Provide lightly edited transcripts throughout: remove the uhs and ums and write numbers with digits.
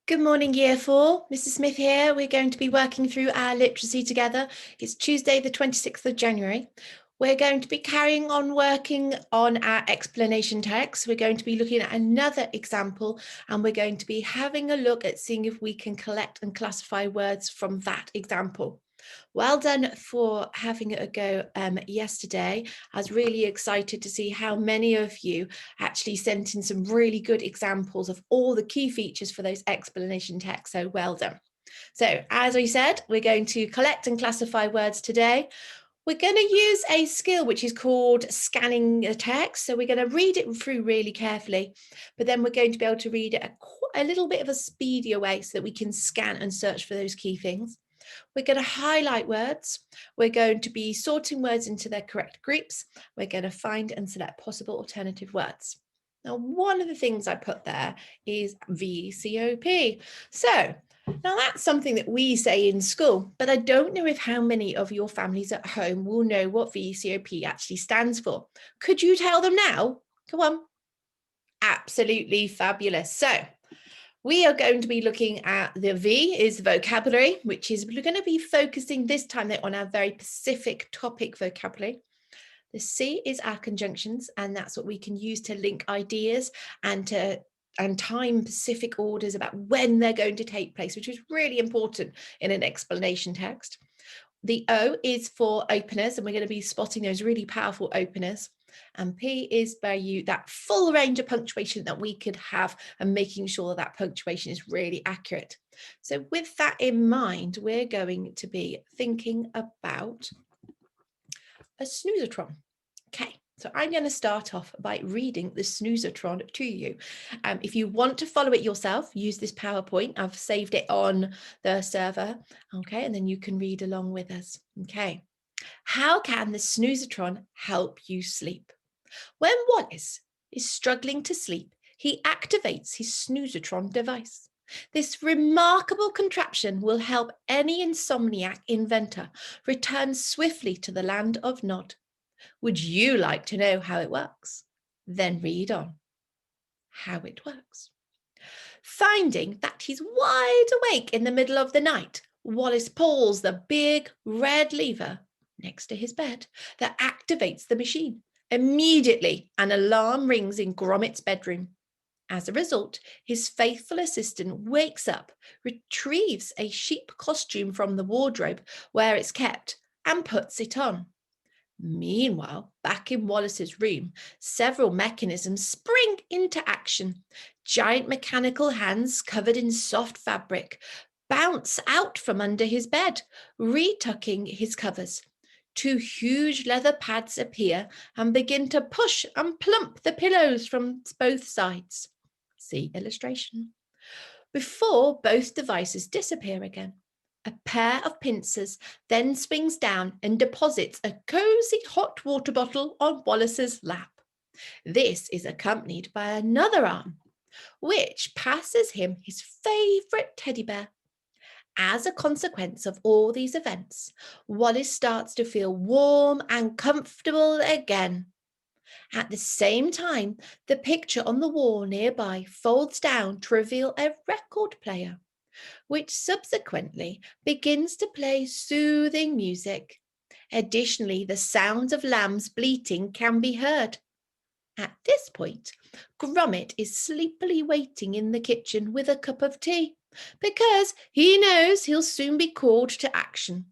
Good morning, Year 4. Mrs. Smith here. We're going to be working through our literacy together. It's Tuesday, the 26th of January. We're going to be carrying on working on our explanation text. We're going to be looking at another example, and we're going to be having a look at seeing if we can collect and classify words from that example. Well done for having a go yesterday. I was really excited to see how many of you actually sent in some really good examples of all the key features for those explanation texts. So well done. So as I said, we're going to collect and classify words today. We're going to use a skill which is called scanning the text. So we're going to read it through really carefully, but then we're going to be able to read it a little bit of a speedier way so that we can scan and search for those key things. We're going to highlight words. We're going to be sorting words into their correct groups. We're going to find and select possible alternative words. Now, one of the things I put there is VCOP. So now that's something that we say in school, but I don't know if how many of your families at home will know what VCOP actually stands for. Could you tell them now? Come on. Absolutely fabulous. So we are going to be looking at the V is vocabulary, which is we're going to be focusing this time on our very specific topic vocabulary. The C is our conjunctions, and that's what we can use to link ideas and time specific orders about when they're going to take place, which is really important in an explanation text. The O is for openers, and we're going to be spotting those really powerful openers. And P is that full range of punctuation that we could have and making sure that punctuation is really accurate. So with that in mind, we're going to be thinking about a snoozatron. Okay, so I'm going to start off by reading the snoozatron to you. If you want to follow it yourself, use this PowerPoint. I've saved it on the server. Okay, and then you can read along with us. Okay. How can the snoozatron help you sleep? When Wallace is struggling to sleep, he activates his snoozatron device. This remarkable contraption will help any insomniac inventor return swiftly to the land of Nod. Would you like to know how it works? Then read on. How it works. Finding that he's wide awake in the middle of the night, Wallace pulls the big red lever next to his bed that activates the machine. Immediately, an alarm rings in Gromit's bedroom. As a result, his faithful assistant wakes up, retrieves a sheep costume from the wardrobe where it's kept, and puts it on. Meanwhile, back in Wallace's room, several mechanisms spring into action. Giant mechanical hands covered in soft fabric bounce out from under his bed, retucking his covers. Two huge leather pads appear and begin to push and plump the pillows from both sides. See illustration. Before both devices disappear again. A pair of pincers then swings down and deposits a cozy hot water bottle on Wallace's lap. This is accompanied by another arm, which passes him his favourite teddy bear. As a consequence of all these events, Wallace starts to feel warm and comfortable again. At the same time, the picture on the wall nearby folds down to reveal a record player, which subsequently begins to play soothing music. Additionally, the sounds of lambs bleating can be heard. At this point, Gromit is sleepily waiting in the kitchen with a cup of tea because he knows he'll soon be called to action.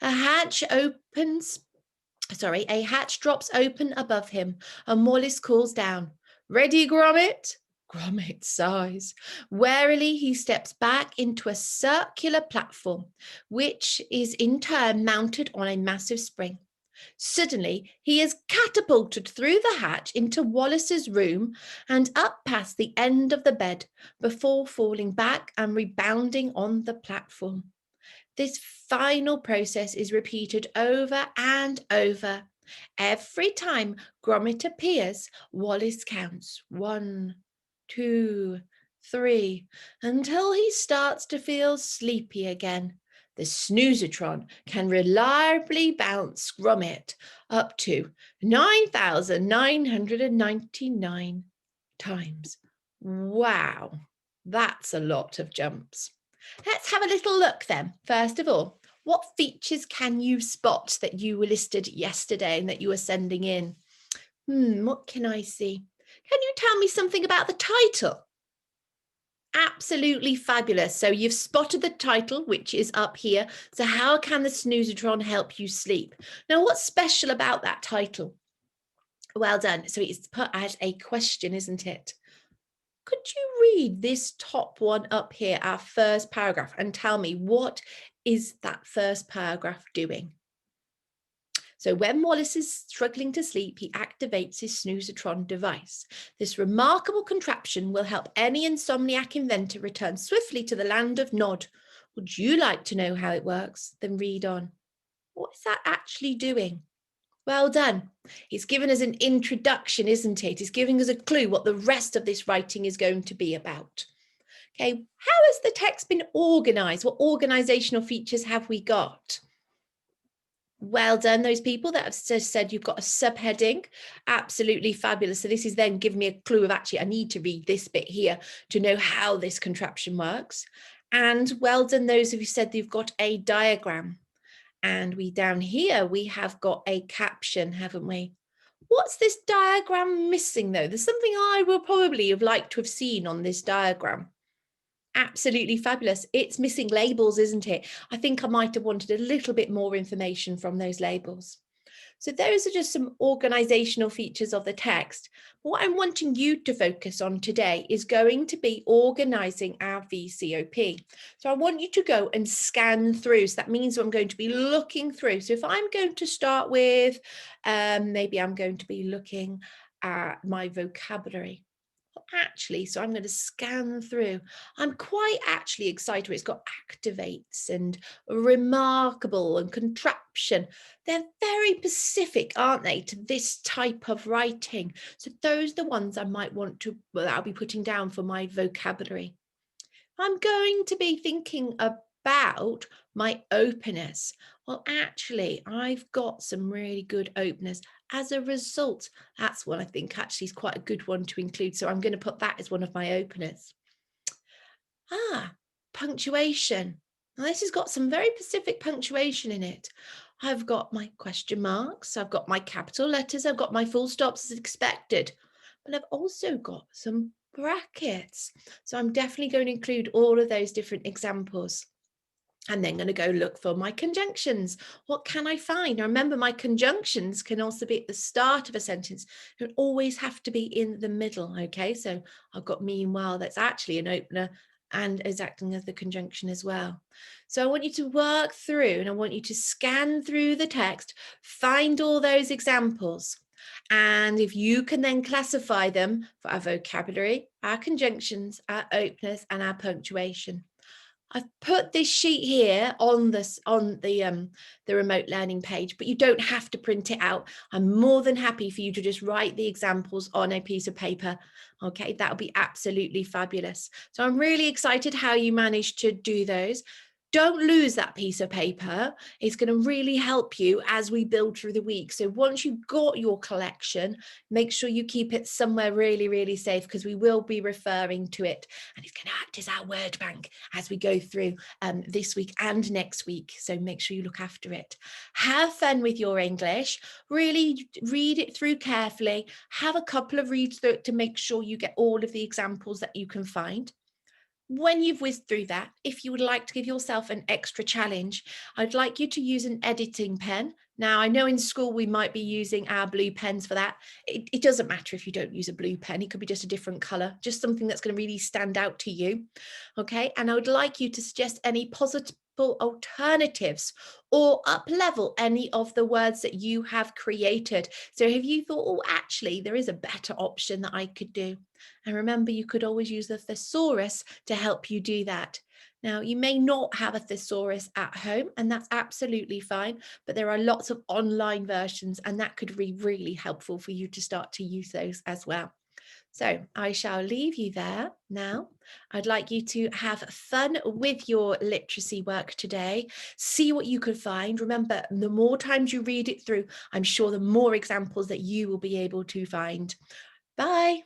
A hatch drops open above him and Wallace calls down, "Ready, Gromit?" Gromit sighs. Warily, he steps back into a circular platform, which is in turn mounted on a massive spring. Suddenly, he is catapulted through the hatch into Wallace's room and up past the end of the bed before falling back and rebounding on the platform. This final process is repeated over and over. Every time Gromit appears, Wallace counts 1, 2, 3, until he starts to feel sleepy again. The snoozatron can reliably bounce Gromit up to 9,999 times. Wow. That's a lot of jumps. Let's have a little look then. First of all, what features can you spot that you were listed yesterday and that you were sending in? What can I see? Can you tell me something about the title? Absolutely fabulous. So you've spotted the title, which is up here. So how can the Snoozatron help you sleep? Now, what's special about that title? Well done. So it's put as a question, isn't it? Could you read this top one up here, our first paragraph, and tell me what is that first paragraph doing? So when Wallace is struggling to sleep, he activates his Snoozatron device. This remarkable contraption will help any insomniac inventor return swiftly to the land of Nod. Would you like to know how it works? Then read on. What is that actually doing? Well done. It's given us an introduction, isn't it? It's giving us a clue what the rest of this writing is going to be about. Okay, how has the text been organized? What organizational features have we got? Well done, those people that have just said you've got a subheading. Absolutely fabulous. So this is then giving me a clue of actually, I need to read this bit here to know how this contraption works. And well done, those of you said you've got a diagram. And we down here, we have got a caption, haven't we? What's this diagram missing though? There's something I will probably have liked to have seen on this diagram. Absolutely fabulous. It's missing labels, isn't it? I think I might have wanted a little bit more information from those labels. So those are just some organizational features of the text. What I'm wanting you to focus on today is going to be organizing our VCOP. So I want you to go and scan through. So that means I'm going to be looking through. So if I'm going to start with, maybe I'm going to be looking at my vocabulary. Actually, so I'm going to scan through. I'm quite actually excited. It's got activates and remarkable and contraption. They're very specific, aren't they, to this type of writing? So those are the ones I might want to, well, I'll be putting down for my vocabulary. I'm going to be thinking about my openers. Well, actually, I've got some really good openers. As a result, that's one I think actually is quite a good one to include. So I'm going to put that as one of my openers. Punctuation. Now this has got some very specific punctuation in it. I've got my question marks, I've got my capital letters, I've got my full stops as expected, but I've also got some brackets. So I'm definitely going to include all of those different examples. I'm then going to go look for my conjunctions. What can I find? Now remember, my conjunctions can also be at the start of a sentence. They don't always have to be in the middle. Okay, so I've got meanwhile, that's actually an opener and is acting as the conjunction as well. So I want you to work through and I want you to scan through the text, find all those examples. And if you can then classify them for our vocabulary, our conjunctions, our openers, and our punctuation. I've put this sheet here on the remote learning page, but you don't have to print it out. I'm more than happy for you to just write the examples on a piece of paper. Okay, that'll be absolutely fabulous. So I'm really excited how you managed to do those. Don't lose that piece of paper. It's going to really help you as we build through the week. So once you've got your collection, make sure you keep it somewhere really, really safe because we will be referring to it and it's going to act as our word bank as we go through this week and next week. So make sure you look after it. Have fun with your English. Really read it through carefully. Have a couple of reads through it to make sure you get all of the examples that you can find. When you've whizzed through that, if you would like to give yourself an extra challenge, I'd like you to use an editing pen. Now, I know in school we might be using our blue pens for that. It doesn't matter if you don't use a blue pen. It could be just a different color, just something that's going to really stand out to you. Okay, and I would like you to suggest any positive alternatives or up level any of the words that you have created. So have you thought, oh, actually, there is a better option that I could do? And remember, you could always use the thesaurus to help you do that. Now, you may not have a thesaurus at home, and that's absolutely fine, but there are lots of online versions, and that could be really helpful for you to start to use those as well. So I shall leave you there now. I'd like you to have fun with your literacy work today. See what you could find. Remember, the more times you read it through, I'm sure the more examples that you will be able to find. Bye.